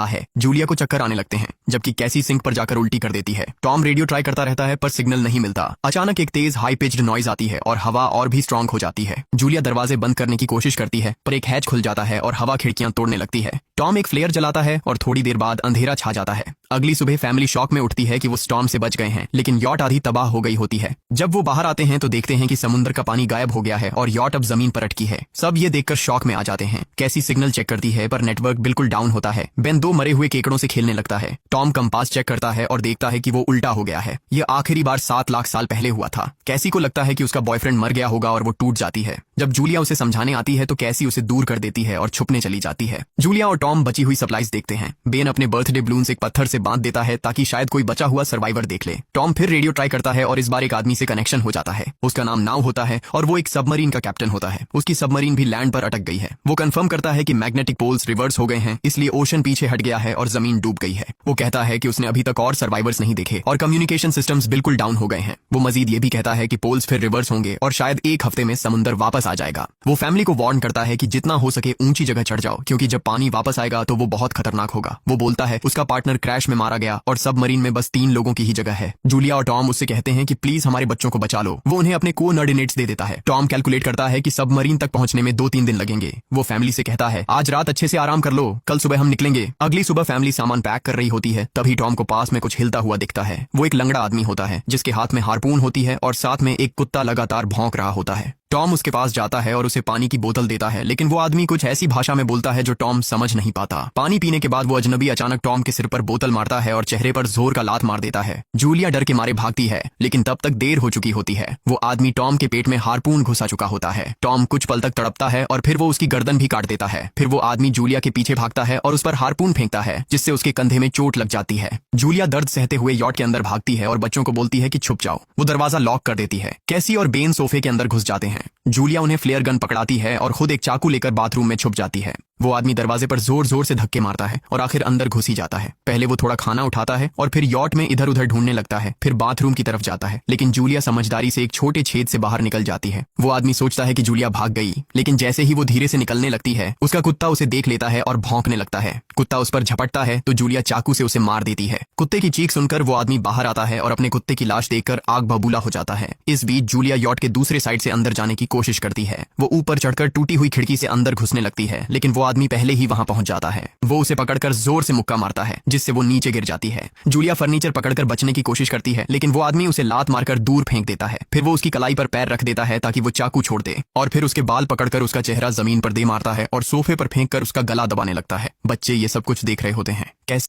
है। जूलिया को चक्कर आने लगते हैं जबकि कैसी सिंक पर जाकर उल्टी कर देती है। टॉम रेडियो ट्राई करता रहता है पर सिग्नल नहीं मिलता। अचानक एक तेज हाई पिच्ड नॉइज आती है और हवा और भी स्ट्रांग हो जाती है। जूलिया दरवाजे बंद करने की कोशिश करती है पर एक हैच खुल जाता है और हवा खिड़कियां तोड़ने लगती है। टॉम एक फ्लेयर जलाता है और थोड़ी देर बाद अंधेरा छा जाता है। अगली सुबह फैमिली शॉक में उठती है कि वो स्टॉर्म से बच गए हैं, लेकिन यॉट आधी तबाह हो गई होती है। जब वो बाहर आते हैं तो देखते हैं कि समुद्र का पानी गायब हो गया है और यॉट अब जमीन पर अटकी है। सब ये देखकर शॉक में आ जाते हैं। कैसी सिग्नल चेक करती है पर नेटवर्क बिल्कुल डाउन होता है। बेन दो मरे हुए केकड़ों से खेलने लगता है। टॉम कंपास चेक करता है और देखता है कि वो उल्टा हो गया है। ये आखिरी बार 7 लाख साल पहले हुआ था। कैसी को लगता है कि उसका बॉयफ्रेंड मर गया होगा और वो टूट जाती है। जब जूलिया उसे समझाने आती है तो कैसी उसे दूर कर देती है और छुपने चली जाती है। जूलिया और टॉम बची हुई सप्लाईज देखते हैं। बेन अपने बर्थडे बलून्स एक पत्थर से बांध देता है ताकि शायद कोई बचा हुआ सर्वाइवर देख ले। टॉम फिर रेडियो ट्राई करता है और इस बार एक आदमी से कनेक्शन हो जाता है। उसका नाम नाव होता है और वो एक सबमरीन का कैप्टन होता है। उसकी सबमरीन भी लैंड पर अटक गई है। वो कंफर्म करता है कि मैग्नेटिक पोल्स रिवर्स हो गए हैं, इसलिए ओशन पीछे हट गया है और जमीन डूब गई है। वो कहता है कि उसने अभी तक और सर्वाइवर्स नहीं देखे और कम्युनिकेशन सिस्टम्स बिल्कुल डाउन हो गए हैं। वो मजीद ये भी कहता है कि पोल्स फिर रिवर्स होंगे और शायद एक हफ्ते में समुद्र वापस आ जाएगा। वो फैमिली को वार्न करता है कि जितना हो सके ऊंची जगह चढ़ जाओ, क्योंकि जब पानी वापस आएगा तो वो बहुत खतरनाक होगा। वो बोलता है उसका पार्टनर क्रैश में मारा गया और सबमरीन में बस 3 लोगों की ही जगह है। जूलिया और टॉम उससे कहते हैं कि प्लीज हमारे बच्चों को बचा लो। वो उन्हें अपने कोऑर्डिनेट्स दे देता है। टॉम कैलकुलेट करता है कि सबमरीन तक पहुंचने में 2-3 दिन लगेंगे। वो फैमिली से कहता है आज रात अच्छे से आराम कर लो, कल सुबह हम निकलेंगे। अगली सुबह फैमिली सामान पैक कर रही होती है, तभी टॉम को पास में कुछ हिलता हुआ दिखता है। वो एक लंगड़ा आदमी होता है जिसके हाथ में हार्पून होती है और साथ में एक कुत्ता लगातार भौंक रहा होता है। टॉम उसके पास जाता है और उसे पानी की बोतल देता है, लेकिन वो आदमी कुछ ऐसी भाषा में बोलता है जो टॉम समझ नहीं पाता। पानी पीने के बाद वो अजनबी अचानक टॉम के सिर पर बोतल मारता है और चेहरे पर जोर का लात मार देता है। जूलिया डर के मारे भागती है, लेकिन तब तक देर हो चुकी होती है। वो आदमी टॉम के पेट में हार्पून घुसा चुका होता है। टॉम कुछ पल तक तड़पता है और फिर वो उसकी गर्दन भी काट देता है। फिर वो आदमी जूलिया के पीछे भागता है और उस पर हार्पून फेंकता है, जिससे उसके कंधे में चोट लग जाती है। जूलिया दर्द सहते हुए यॉट के अंदर भागती है और बच्चों को बोलती है कि छुप जाओ। वो दरवाजा लॉक कर देती है। कैसी और बेन सोफे के अंदर घुस जाते हैं। जूलिया उन्हें फ्लेयर गन पकड़ाती है और खुद एक चाकू लेकर बाथरूम में छुप जाती है। वो आदमी दरवाजे पर जोर जोर से धक्के मारता है और आखिर अंदर घुस ही जाता है। पहले वो थोड़ा खाना उठाता है और फिर यॉट में इधर उधर ढूंढने लगता है, फिर बाथरूम की तरफ जाता है, लेकिन जूलिया समझदारी से एक छोटे छेद से बाहर निकल जाती है। वो आदमी सोचता है कि जूलिया भाग गई, लेकिन जैसे ही वो धीरे से निकलने लगती है उसका कुत्ता उसे देख लेता है और भौंकने लगता है। कुत्ता उस पर झपटता है तो जूलिया चाकू से उसे मार देती है। कुत्ते की चीख सुनकर वो आदमी बाहर आता है और अपने कुत्ते की लाश देखकर आग बबूला हो जाता है। इस बीच जूलिया यॉट के दूसरे साइड से अंदर जाने की कोशिश करती है। वो ऊपर चढ़कर टूटी हुई खिड़की से अंदर घुसने लगती है, लेकिन वो आदमी पहले ही वहां पहुंच जाता है। वो उसे पकड़कर जोर से मुक्का मारता है, जिससे वो नीचे गिर जाती है। जूलिया फर्नीचर पकड़कर बचने की कोशिश करती है, लेकिन वो आदमी उसे लात मारकर दूर फेंक देता है। फिर वो उसकी कलाई पर पैर रख देता है ताकि वो चाकू छोड़ दे, और फिर उसके बाल पकड़कर उसका चेहरा जमीन पर दे मारता है और सोफे पर फेंक कर उसका गला दबाने लगता है। बच्चे ये सब कुछ देख रहे होते हैं। कैसे